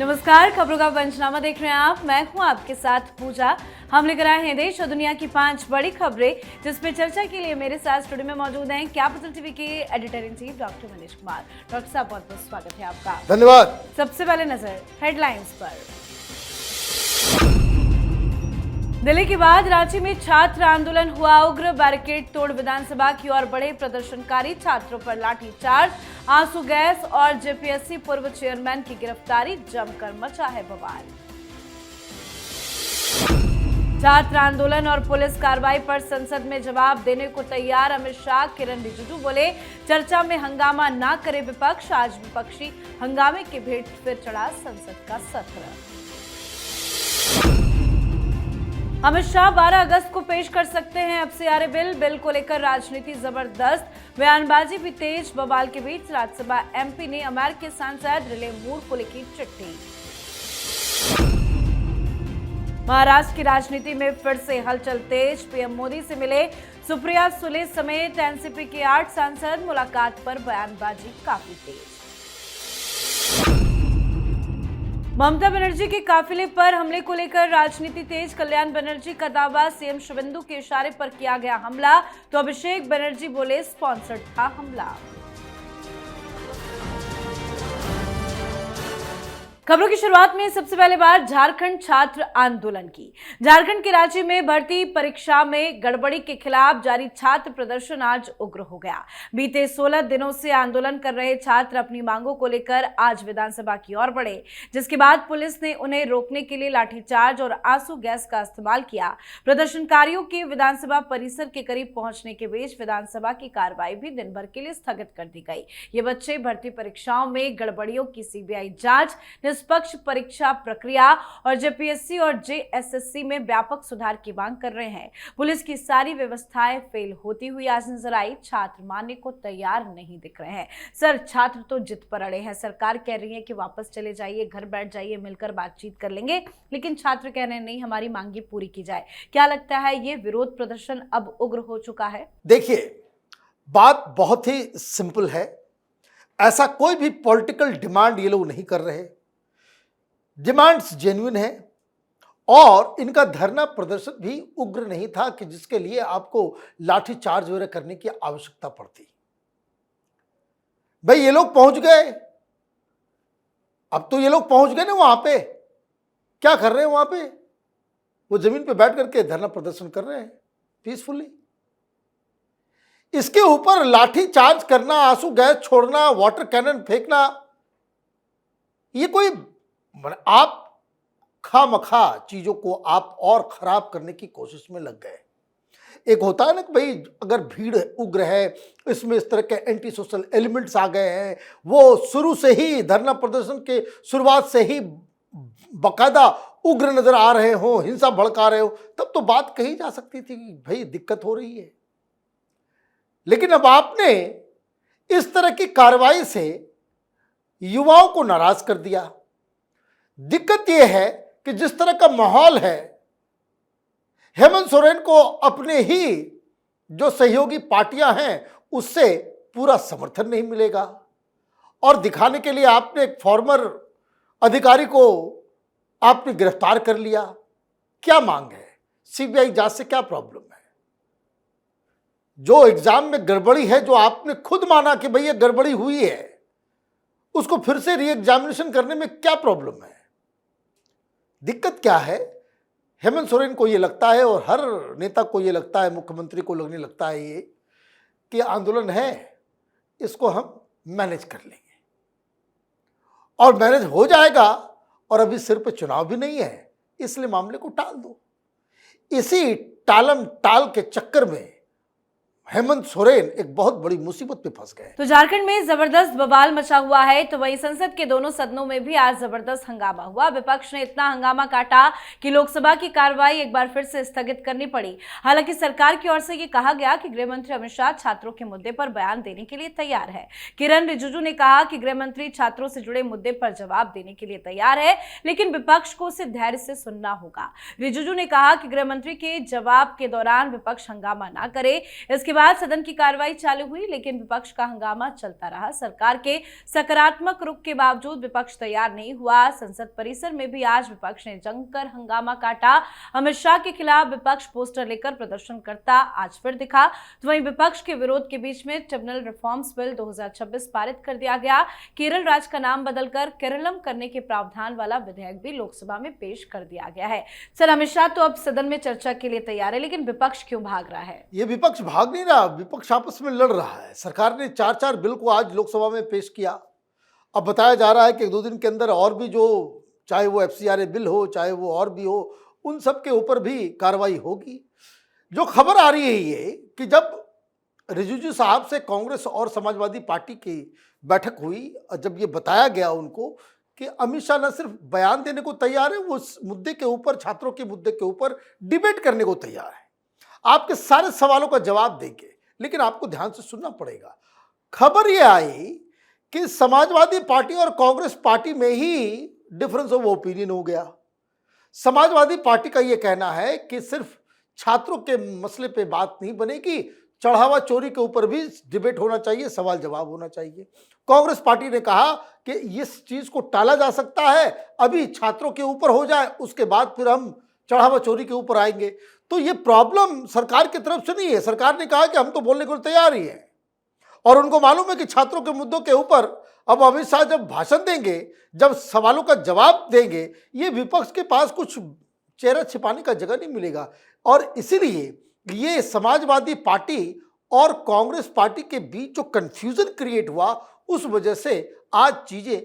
नमस्कार, खबरों का पंचनामा देख रहे हैं आप। मैं हूं आपके साथ पूजा। हम लेकर आए हैं देश और दुनिया की 5 बड़ी खबरें, जिसपे चर्चा के लिए मेरे साथ स्टूडियो में मौजूद हैं कैपिटल टीवी के editor in chief doctor Manish Kumar. Doctor साहब, बहुत बहुत स्वागत है आपका। धन्यवाद। सबसे पहले नजर हेडलाइंस पर। दिल्ली के बाद रांची में छात्र आंदोलन हुआ उग्र। बैरिकेड तोड़ विधानसभा की ओर बढ़े प्रदर्शनकारी। छात्रों पर लाठीचार्ज, आंसू गैस और जेपीएससी पूर्व चेयरमैन की गिरफ्तारी। जमकर मचा है बवाल। छात्र आंदोलन और पुलिस कार्रवाई पर संसद में जवाब देने को तैयार अमित शाह। किरण रिजिजू बोले, चर्चा में हंगामा ना करे विपक्ष। आज विपक्षी हंगामे के भेंट फिर चढ़ा संसद का सत्र। अमित शाह 12 अगस्त को पेश कर सकते हैं एफसीआरए बिल को लेकर राजनीति जबरदस्त। बयानबाजी भी तेज। बवाल के बीच राज्यसभा एमपी ने अमेरिकी सांसद रिले मूर को लिखी चिट्ठी। महाराष्ट्र की राजनीति में फिर से हलचल तेज। पीएम मोदी से मिले सुप्रिया सुले समेत एनसीपी के 8 सांसद। मुलाकात पर बयानबाजी काफी तेज। ममता बनर्जी के काफिले पर हमले को लेकर राजनीति तेज। कल्याण बनर्जी का दावा, सीएम शुवेंदु के इशारे पर किया गया हमला, तो अभिषेक बनर्जी बोले स्पॉन्सर्ड था हमला। खबरों की शुरुआत में सबसे पहले बात झारखंड छात्र आंदोलन की। झारखंड के रांची में भर्ती परीक्षा में गड़बड़ी के खिलाफ जारी छात्र प्रदर्शन आज उग्र हो गया। बीते 16 दिनों से आंदोलन कर रहे छात्र अपनी मांगों को लेकर आज विधानसभा की ओर बढ़े, जिसके बाद पुलिस ने उन्हें रोकने के लिए लाठीचार्ज और आंसू गैस का इस्तेमाल किया। प्रदर्शनकारियों के विधानसभा परिसर के करीब पहुंचने के बीच विधानसभा की कार्रवाई भी दिन भर के लिए स्थगित कर दी गई। ये बच्चे भर्ती परीक्षाओं में गड़बड़ियों की सीबीआई जांच, निष्पक्ष परीक्षा प्रक्रिया और जेपीएससी और जेएसएससी में व्यापक सुधार की मांग कर रहे हैं। पुलिस की सारी व्यवस्थाएं फेल होती हुई आज नजर आई। छात्र मानने को तैयार नहीं दिख रहे हैं। सर, छात्र तो जिद पर अड़े हैं। सरकार कह रही है कि वापस चले जाइए, घर बैठ जाइए, मिलकर बातचीत कर लेंगे, लेकिन छात्र कह रहे हैं नहीं, हमारी मांगे पूरी की जाए। क्या लगता है, ये विरोध प्रदर्शन अब उग्र हो चुका है? देखिए, बात बहुत ही सिंपल है। ऐसा कोई भी पॉलिटिकल डिमांड ये लोग नहीं कर रहे। डिमांड्स जेन्युइन है और इनका धरना प्रदर्शन भी उग्र नहीं था कि जिसके लिए आपको लाठी चार्ज वगैरह करने की आवश्यकता पड़ती। भाई, ये लोग पहुंच गए। अब तो ये लोग पहुंच गए ना वहां पे। क्या कर रहे हैं वहां पे? वो जमीन पे बैठ करके धरना प्रदर्शन कर रहे हैं पीसफुली। इसके ऊपर लाठी चार्ज करना, आंसू गैस छोड़ना, वाटर कैनन फेंकना, ये कोई आप खामखा चीजों को आप और खराब करने की कोशिश में लग गए। एक होता है ना कि भाई अगर भीड़ उग्र है, इसमें इस तरह के एंटी सोशल एलिमेंट्स आ गए हैं, वो शुरू से ही धरना प्रदर्शन के शुरुआत से ही बकायदा उग्र नजर आ रहे हो, हिंसा भड़का रहे हो, तब तो बात कही जा सकती थी कि भाई दिक्कत हो रही है। लेकिन अब आपने इस तरह की कार्रवाई से युवाओं को नाराज कर दिया। दिक्कत यह है कि जिस तरह का माहौल है, हेमंत सोरेन को अपने ही जो सहयोगी पार्टियां हैं उससे पूरा समर्थन नहीं मिलेगा। और दिखाने के लिए आपने एक फॉर्मर अधिकारी को आपने गिरफ्तार कर लिया। क्या मांग है? सीबीआई जांच से क्या प्रॉब्लम है? जो एग्जाम में गड़बड़ी है, जो आपने खुद माना कि भाई ये गड़बड़ी हुई है, उसको फिर से री एग्जामिनेशन करने में क्या प्रॉब्लम है? दिक्कत क्या है? हेमंत सोरेन को ये लगता है और हर नेता को ये लगता है, मुख्यमंत्री को लगने लगता है ये कि आंदोलन है, इसको हम मैनेज कर लेंगे और मैनेज हो जाएगा, और अभी सिर पे चुनाव भी नहीं है, इसलिए मामले को टाल दो। इसी टालम टाल के चक्कर में हेमंत सोरेन एक बहुत बड़ी मुसीबत में फंस गए। तो झारखंड में जबरदस्त बवाल मचा हुआ है, तो वहीं संसद के दोनों सदनों में भी आज जबरदस्त हंगामा हुआ। विपक्ष ने इतना हंगामा काटा कि लोकसभा की कार्रवाई एक बार फिर से स्थगित करनी पड़ी। हालांकि सरकार की ओर से ये कहा गया कि गृह मंत्री अमित शाह छात्रों के मुद्दे पर बयान देने के लिए तैयार है। किरण रिजिजू ने कहा कि गृह मंत्री छात्रों से जुड़े मुद्दे पर जवाब देने के लिए तैयार है, लेकिन विपक्ष को उसे धैर्य से सुनना होगा। रिजिजू ने कहा कि गृह मंत्री के जवाब के दौरान विपक्ष हंगामा ना करे। इसके बाद सदन की कार्रवाई चालू हुई, लेकिन विपक्ष का हंगामा चलता रहा। सरकार के सकारात्मक रुख के बावजूद विपक्ष तैयार नहीं हुआ। संसद परिसर में भी आज विपक्ष ने जमकर हंगामा काटा। अमित शाह के खिलाफ विपक्ष पोस्टर लेकर प्रदर्शन करता आज फिर दिखा। तो वहीं विपक्ष के विरोध के बीच में ट्रिब्यूनल रिफॉर्म्स बिल 2026 पारित कर दिया गया। केरल राज्य का नाम बदलकर केरलम करने के प्रावधान वाला विधेयक भी लोकसभा में पेश कर दिया गया है। सर, अमित शाह तो अब सदन में चर्चा के लिए तैयार है, लेकिन विपक्ष क्यों भाग रहा है? ये विपक्ष भाग नहीं रहा, विपक्ष आपस में लड़ रहा है। सरकार ने 4-4 बिल को आज लोकसभा में पेश किया। अब बताया जा रहा है कि 2 दिन के अंदर और भी, जो चाहे वो FCRA बिल हो, चाहे वो और भी हो, उन सब के ऊपर भी कार्रवाई होगी। जो खबर आ रही है ये कि जब रिजिजू साहब से कांग्रेस और समाजवादी पार्टी की बैठक हुई और जब ये बताया गया उनको कि अमित शाह न सिर्फ बयान देने को तैयार है, वो उस मुद्दे के ऊपर, छात्रों के मुद्दे के ऊपर डिबेट करने को तैयार है, आपके सारे सवालों का जवाब देंगे, लेकिन आपको ध्यान से सुनना पड़ेगा। खबर ये आई कि समाजवादी पार्टी और कांग्रेस पार्टी में ही डिफरेंस ऑफ ओपिनियन हो गया। समाजवादी पार्टी का यह कहना है कि सिर्फ छात्रों के मसले पे बात नहीं बनेगी, चढ़ावा चोरी के ऊपर भी डिबेट होना चाहिए, सवाल जवाब होना चाहिए। कांग्रेस पार्टी ने कहा कि इस चीज को टाला जा सकता है, अभी छात्रों के ऊपर हो जाए, उसके बाद फिर हम चढ़ावा चोरी के ऊपर आएंगे। तो ये प्रॉब्लम सरकार की तरफ से नहीं है। सरकार ने कहा कि हम तो बोलने को तैयार ही हैं, और उनको मालूम है कि छात्रों के मुद्दों के ऊपर अब अमित शाह जब भाषण देंगे, जब सवालों का जवाब देंगे, ये विपक्ष के पास कुछ चेहरा छिपाने का जगह नहीं मिलेगा। और इसीलिए ये समाजवादी पार्टी और कांग्रेस पार्टी के बीच जो कंफ्यूजन क्रिएट हुआ, उस वजह से आज चीजें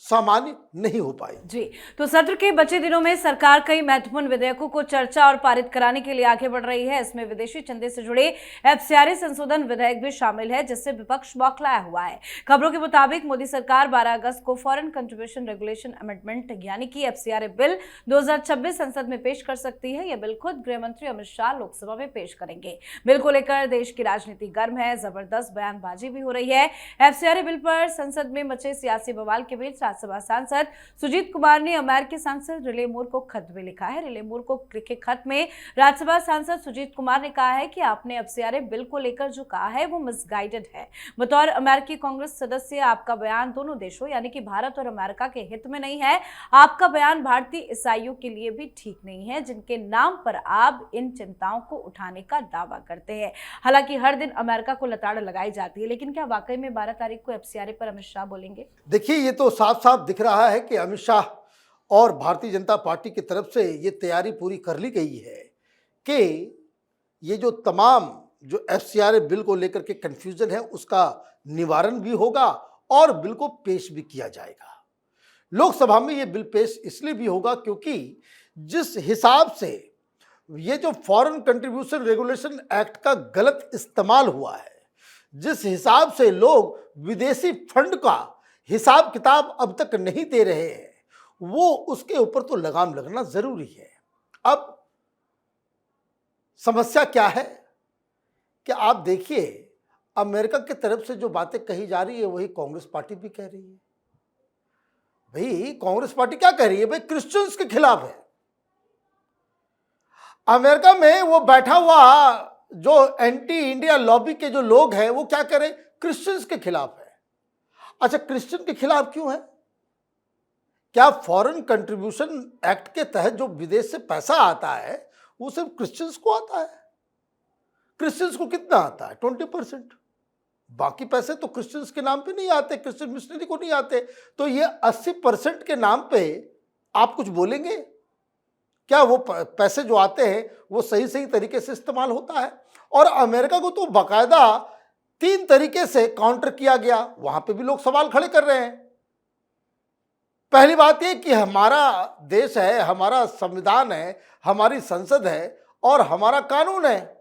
सामान्य नहीं हो पाई। जी, तो सत्र के बचे दिनों में सरकार कई महत्वपूर्ण विधेयकों को चर्चा और पारित कराने के लिए आगे बढ़ रही है। इसमें विदेशी चंदे से जुड़े FCRA संशोधन विधेयक भी शामिल है, जिससे विपक्ष बौखलाया हुआ है। खबरों के मुताबिक मोदी सरकार 12 अगस्त को फॉरेन कंट्रीब्यूशन रेगुलेशन अमेंडमेंट यानी कि FCRA बिल 2026 संसद में पेश कर सकती है। यह बिल खुद गृह मंत्री अमित शाह लोकसभा में पेश करेंगे। बिल को लेकर देश की राजनीति गर्म है, जबरदस्त बयानबाजी भी हो रही है। FCRA बिल पर संसद में मचे सियासी बवाल के बीच राज्यसभा सांसद सुजीत कुमार ने अमेरिकी सांसद रिले मूर को खत भी लिखा है। रिले मूर को लिखे खत में राज्यसभा सांसद सुजीत कुमार ने कहा है कि आपने FCRA बिल को लेकर जो कहा है वो मिसगाइडेड है। बतौर अमेरिकी कांग्रेस सदस्य आपका बयान दोनों देशों यानी कि भारत और अमेरिका के हित में नहीं है। आपका बयान भारतीय ईसाइयों के लिए भी ठीक नहीं है, जिनके नाम पर आप इन चिंताओं को उठाने का दावा करते हैं। हालांकि हर दिन अमेरिका को लताड़ लगाई जाती है, लेकिन क्या वाकई में 12 तारीख को FCRA पर अमित शाह बोलेंगे? देखिए, ये तो साफ साफ दिख रहा है कि अमित शाह और भारतीय जनता पार्टी की तरफ से ये तैयारी पूरी कर ली गई है कि ये जो तमाम जो FCRA बिल को लेकर के कंफ्यूजन है, उसका निवारण भी होगा और बिल को पेश भी किया जाएगा। लोकसभा में ये बिल पेश इसलिए भी होगा क्योंकि जिस हिसाब से ये जो फॉरेन कंट्रीब्यूशन रेगुलेशन एक्ट का गलत इस्तेमाल हुआ है, जिस हिसाब से लोग विदेशी फंड का हिसाब किताब अब तक नहीं दे रहे हैं, वो उसके ऊपर तो लगाम लगना जरूरी है। अब समस्या क्या है कि आप देखिए, अमेरिका की तरफ से जो बातें कही जा रही है वही कांग्रेस पार्टी भी कह रही है। भाई, कांग्रेस पार्टी क्या कह रही है? भाई, क्रिश्चियंस के खिलाफ है। अमेरिका में वो बैठा हुआ जो एंटी इंडिया लॉबी के जो लोग हैं, वो क्या कह रहे हैं? क्रिश्चियंस के खिलाफ है। अच्छा, क्रिश्चियन के खिलाफ क्यों है? क्या फॉरेन कंट्रीब्यूशन एक्ट के तहत जो विदेश से पैसा आता है वो सिर्फ क्रिश्चियंस को आता है? क्रिश्चियंस को कितना आता है? 20%। बाकी पैसे तो क्रिश्चियंस के नाम पे नहीं आते, क्रिश्चियन मिशनरी को नहीं आते। तो ये 80% के नाम पे आप कुछ बोलेंगे क्या? वो पैसे जो आते हैं वो सही तरीके से इस्तेमाल होता है? और अमेरिका को तो बाकायदा 3 तरीके से काउंटर किया गया, वहां पे भी लोग सवाल खड़े कर रहे हैं। पहली बात यह कि हमारा देश है, हमारा संविधान है, हमारी संसद है और हमारा कानून है।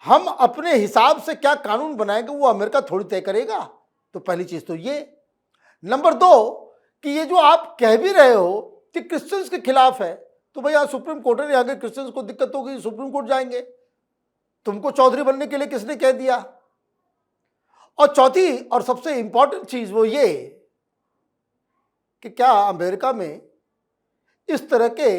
हम अपने हिसाब से क्या कानून बनाएंगे वो अमेरिका थोड़ी तय करेगा। तो पहली चीज तो ये। नंबर 2 कि ये जो आप कह भी रहे हो कि क्रिश्चियंस के खिलाफ है, तो भाई आज सुप्रीम कोर्ट ने आगे क्रिश्चियंस को दिक्कत होगी, सुप्रीम कोर्ट जाएंगे। तुमको चौधरी बनने के लिए किसने कह दिया? और चौथी और सबसे इंपॉर्टेंट चीज वो ये कि क्या अमेरिका में इस तरह के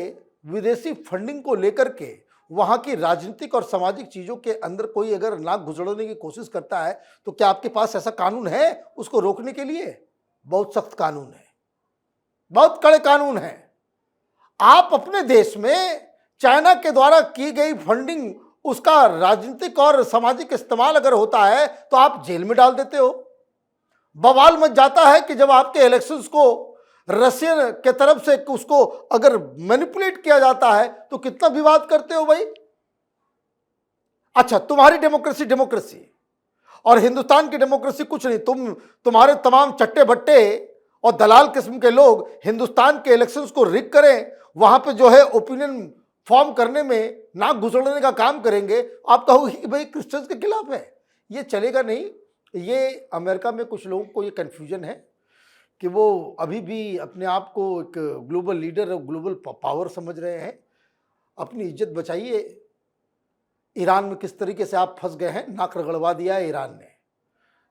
विदेशी फंडिंग को लेकर के वहां की राजनीतिक और सामाजिक चीजों के अंदर कोई अगर नाक घुसड़ने की कोशिश करता है तो क्या आपके पास ऐसा कानून है उसको रोकने के लिए? बहुत सख्त कानून है, बहुत कड़े कानून है। आप अपने देश में चाइना के द्वारा की गई फंडिंग, उसका राजनीतिक और सामाजिक इस्तेमाल अगर होता है तो आप जेल में डाल देते हो। बवाल मच जाता है कि जब आपके इलेक्शंस को रशियन के तरफ से उसको अगर मैनिपुलेट किया जाता है तो कितना विवाद करते हो भाई। अच्छा, तुम्हारी डेमोक्रेसी डेमोक्रेसी और हिंदुस्तान की डेमोक्रेसी कुछ नहीं। तुम्हारे तमाम चट्टे बट्टे और दलाल किस्म के लोग हिंदुस्तान के इलेक्शंस को रिग करें, वहां पे जो है ओपिनियन फॉर्म करने में नाक घुसड़ने का काम करेंगे। आप कहोगे कि भाई क्रिश्चियंस के खिलाफ है, ये चलेगा नहीं। ये अमेरिका में कुछ लोगों को ये कन्फ्यूजन है कि वो अभी भी अपने आप को एक ग्लोबल लीडर और ग्लोबल पावर समझ रहे हैं। अपनी इज्जत बचाइए। ईरान में किस तरीके से आप फंस गए हैं, नाक रगड़वा दिया है ईरान ने।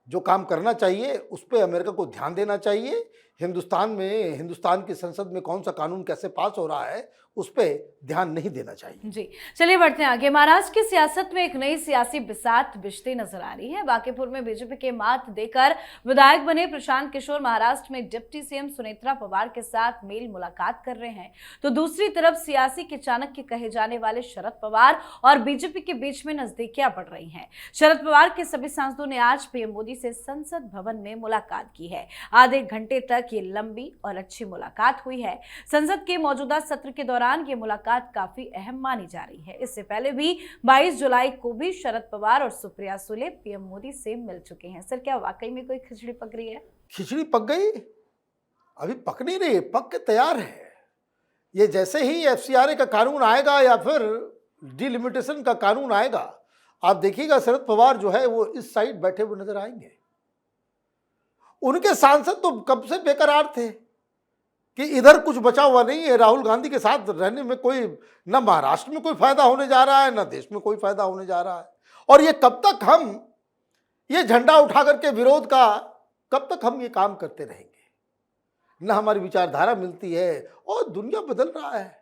जो काम करना चाहिए उस पर अमेरिका को ध्यान देना चाहिए। हिंदुस्तान में, हिंदुस्तान की संसद में कौन सा कानून कैसे पास हो रहा है उस पर ध्यान नहीं देना चाहिए। जी, चलिए बढ़ते हैं आगे। महाराष्ट्र की सियासत में एक नई सियासी बिसात बिछती नजर आ रही है। बांकीपुर में बीजेपी के मात देकर विधायक बने प्रशांत किशोर महाराष्ट्र में डिप्टी सीएम सुनेत्रा पवार के साथ मेल मुलाकात कर रहे हैं, तो दूसरी तरफ सियासी के चाणक्य कहे जाने वाले शरद पवार और बीजेपी के बीच में नजदीकियां बढ़ रही हैं। शरद पवार के सभी सांसदों ने आज पीएम मोदी से संसद भवन में मुलाकात की है। आधे घंटे तक ये लंबी और अच्छी मुलाकात हुई है। संसद के मौजूदा सत्र के दौरान ये मुलाकात काफी अहम मानी जा रही है। इससे पहले भी 22 जुलाई को भी शरद पवार और सुप्रिया सुले पीएम मोदी से मिल चुके हैं। सर, क्या वाकई में कोई खिचड़ी पक रही है? खिचड़ी पक गई? अभी पक नहीं रही, पक के तैयार है। ये जैसे ही एफसीआरए का कानून आएगा या फिर डिलिमिटेशन का कानून आएगा, आप देखिएगा शरद पवार जो है वो इस साइड बैठे हुए नजर आएंगे। उनके सांसद तो कब से बेकरार थे कि इधर कुछ बचा हुआ नहीं है। राहुल गांधी के साथ रहने में कोई, ना महाराष्ट्र में कोई फायदा होने जा रहा है, ना देश में कोई फायदा होने जा रहा है। और ये कब तक हम ये झंडा उठा करके विरोध का, कब तक हम ये काम करते रहेंगे? ना हमारी विचारधारा मिलती है और दुनिया बदल रहा है।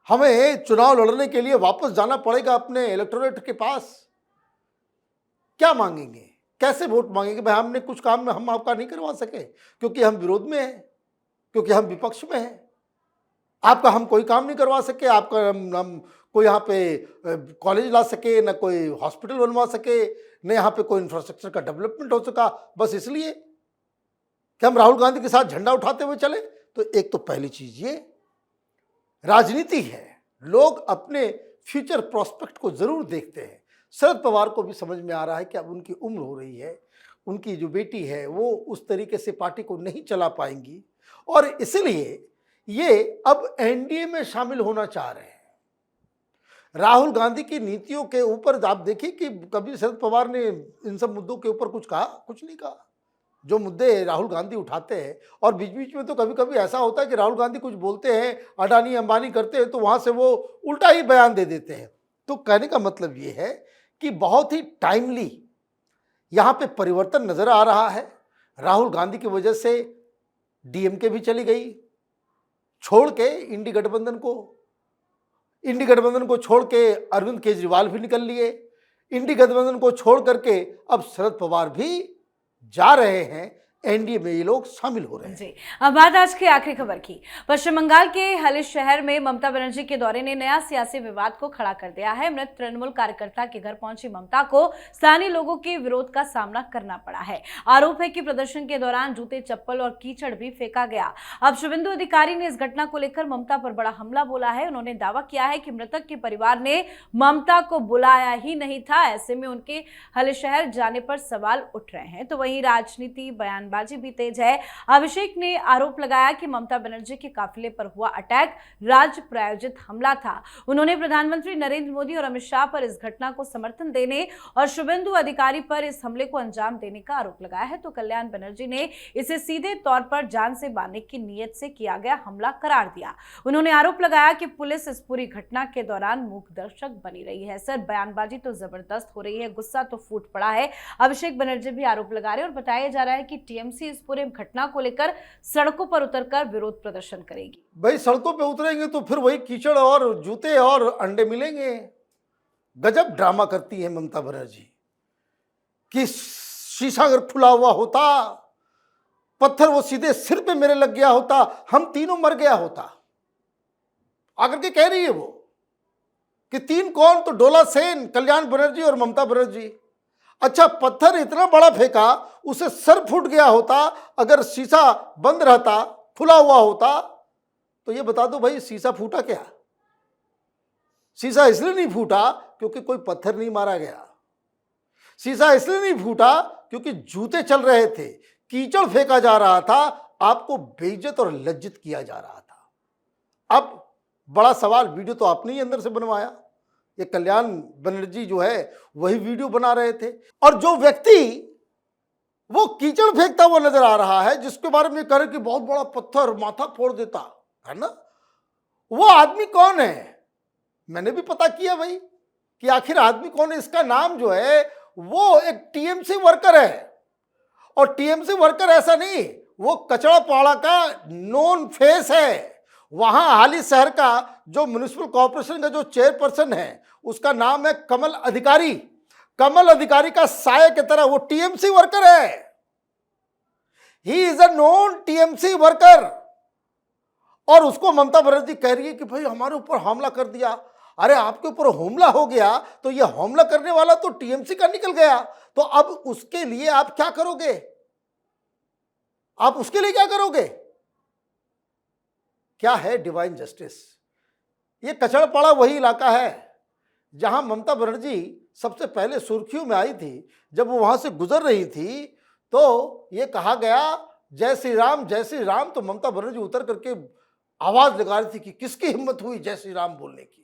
हमें चुनाव लड़ने के लिए वापस जाना पड़ेगा अपने इलेक्टोरेट के पास। क्या मांगेंगे, कैसे वोट मांगेंगे? भाई हमने कुछ काम में हम आपका नहीं करवा सके क्योंकि हम विरोध में हैं, क्योंकि हम विपक्ष में हैं। आपका हम कोई काम नहीं करवा सके, आपका हम कोई यहाँ पे कॉलेज ला सके, ना कोई हॉस्पिटल बनवा सके, न यहाँ पे कोई इंफ्रास्ट्रक्चर का डेवलपमेंट हो सका, बस इसलिए कि हम राहुल गांधी के साथ झंडा उठाते हुए चले। तो एक तो पहली चीज ये राजनीति है, लोग अपने फ्यूचर प्रोस्पेक्ट को जरूर देखते हैं। शरद पवार को भी समझ में आ रहा है कि अब उनकी उम्र हो रही है, उनकी जो बेटी है वो उस तरीके से पार्टी को नहीं चला पाएंगी और इसलिए ये अब एनडीए में शामिल होना चाह रहे हैं। राहुल गांधी की नीतियों के ऊपर आप देखिए कि कभी शरद पवार ने इन सब मुद्दों के ऊपर कुछ कहा? कुछ नहीं कहा। जो मुद्दे राहुल गांधी उठाते हैं, और बीच बीच में तो कभी कभी ऐसा होता है कि राहुल गांधी कुछ बोलते हैं, अडानी अंबानी करते हैं, तो वहां से वो उल्टा ही बयान दे देते हैं। तो कहने का मतलब ये है कि बहुत ही टाइमली यहां पे परिवर्तन नजर आ रहा है। राहुल गांधी की वजह से डीएमके भी चली गई छोड़ के इंडी गठबंधन को छोड़ के अरविंद केजरीवाल भी निकल लिए। इंडी गठबंधन को छोड़ करके अब शरद पवार भी जा रहे हैं, एनडीए में ये लोग शामिल हो रहे हैं। जी, अब बात आज की आखिरी खबर की। पश्चिम बंगाल के हलिश शहर में ममता बनर्जी के दौरे ने नया सियासी विवाद को खड़ा कर दिया है। मृत तृणमूल कार्यकर्ता के घर पहुंची ममता को स्थानीय लोगों के विरोध का सामना करना पड़ा है। आरोप है कि प्रदर्शन के दौरान जूते, चप्पल और कीचड़ भी फेंका गया। अब शुभेंदु अधिकारी ने इस घटना को लेकर ममता पर बड़ा हमला बोला है। उन्होंने दावा किया है कि मृतक के परिवार ने ममता को बुलाया ही नहीं था, ऐसे में उनके हलिश शहर जाने पर सवाल उठ रहे हैं। तो वहीं राजनीति बयानबाजी भी तेज है। अभिषेक ने आरोप लगाया कि ममता बनर्जी के काफिले पर हुआ अटैक राज्य प्रायोजित हमला था। उन्होंने प्रधानमंत्री नरेंद्र मोदी और अमित शाह पर इस घटना को समर्थन देने और शुभेंदु अधिकारी पर इस हमले को अंजाम देने का आरोप लगाया है। तो कल्याण बनर्जी ने इसे सीधे तौर पर जान से मारने की नीयत से किया गया हमला करार दिया। उन्होंने आरोप लगाया कि पुलिस इस पूरी घटना के दौरान मूक दर्शक बनी रही है। सर, बयानबाजी तो जबरदस्त हो रही है, गुस्सा तो फूट पड़ा है। अभिषेक बनर्जी भी आरोप लगा रहे हैं और बताया जा रहा है कि टीएमसी इस पूरे घटना को लेकर सड़कों पर उतरकर विरोध प्रदर्शन करेगी। भाई सड़कों पे उतरेंगे तो फिर वही कीचड़ और जूते और अंडे मिलेंगे। गजब ड्रामा करती है ममता बनर्जी कि शीशा अगर खुला हुआ होता, पत्थर वो सीधे सिर पे मेरे लग गया होता, हम तीनों मर गया होता। आकर के कह रही है वो कि तीन कौन, तो डोला सेन, कल्याण बनर्जी और ममता बनर्जी। अच्छा, पत्थर इतना बड़ा फेंका, उसे सर फूट गया होता। अगर शीशा बंद रहता, खुला हुआ होता, तो ये बता दो भाई शीशा फूटा क्या? शीशा इसलिए नहीं फूटा क्योंकि कोई पत्थर नहीं मारा गया। शीशा इसलिए नहीं फूटा क्योंकि जूते चल रहे थे, कीचड़ फेंका जा रहा था, आपको बेइज्जत और लज्जित किया जा रहा था। अब बड़ा सवाल, वीडियो तो आपने ही अंदर से बनवाया, ये कल्याण बनर्जी जो है वही वीडियो बना रहे थे। और जो व्यक्ति वो कीचड़ फेंकता हुआ नजर आ रहा है, जिसके बारे में कह रहे कि बहुत बड़ा पत्थर माथा फोड़ देता है ना, वो आदमी कौन है? मैंने भी पता किया भाई कि आखिर आदमी कौन है। इसका नाम जो है वो एक टीएमसी वर्कर है। और टीएमसी वर्कर ऐसा नहीं, वो कचड़ापाड़ा का नोन फेस है। वहां हाली शहर का जो म्युनिसिपल कॉर्पोरेशन का जो चेयरपर्सन है, उसका नाम है कमल अधिकारी। कमल अधिकारी का साया की तरह वो टीएमसी वर्कर है। He is a known TMC worker. और उसको ममता बनर्जी कह रही है कि भाई हमारे ऊपर हमला कर दिया। अरे आपके ऊपर हमला हो गया तो ये हमला करने वाला तो टीएमसी का निकल गया, तो अब उसके लिए आप क्या करोगे? आप उसके लिए क्या करोगे? क्या है डिवाइन जस्टिस? ये कचड़ापाड़ा वही इलाका है जहां ममता बनर्जी सबसे पहले सुर्खियों में आई थी। जब वो वहां से गुजर रही थी तो ये कहा गया जय श्री राम, जय श्री राम। तो ममता बनर्जी उतर करके आवाज लगा रही थी कि किसकी हिम्मत हुई जय श्री राम बोलने की।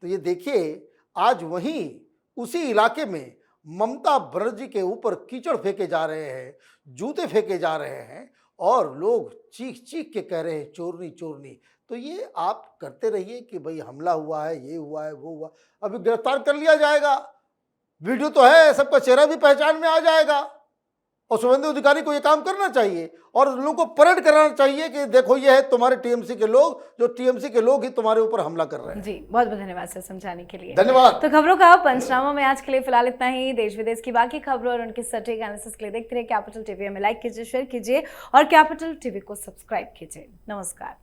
तो ये देखिए, आज वहीं उसी इलाके में ममता बनर्जी के ऊपर कीचड़ फेंके जा रहे हैं, जूते फेंके जा रहे हैं, और लोग चीख चीख के कह रहे हैं चोरनी चोरनी। तो ये आप करते रहिए कि भाई हमला हुआ है, ये हुआ है, वो हुआ। अभी गिरफ्तार कर लिया जाएगा, वीडियो तो है, सबका चेहरा भी पहचान में आ जाएगा। और शुभेंदु अधिकारी को ये काम करना चाहिए और लोगों को परेड कराना चाहिए कि देखो ये है तुम्हारे टीएमसी के लोग, जो टीएमसी के लोग ही तुम्हारे ऊपर हमला कर रहे हैं। जी, बहुत बहुत धन्यवाद सर समझाने के लिए। धन्यवाद। तो खबरों का पंचनामा में आज के लिए फिलहाल इतना ही। देश विदेश की बाकी खबरों और उनकी सटीक एनालिसिस के लिए देखते रहिए कैपिटल टीवी। में लाइक कीजिए, शेयर कीजिए और कैपिटल टीवी को सब्सक्राइब कीजिए। नमस्कार।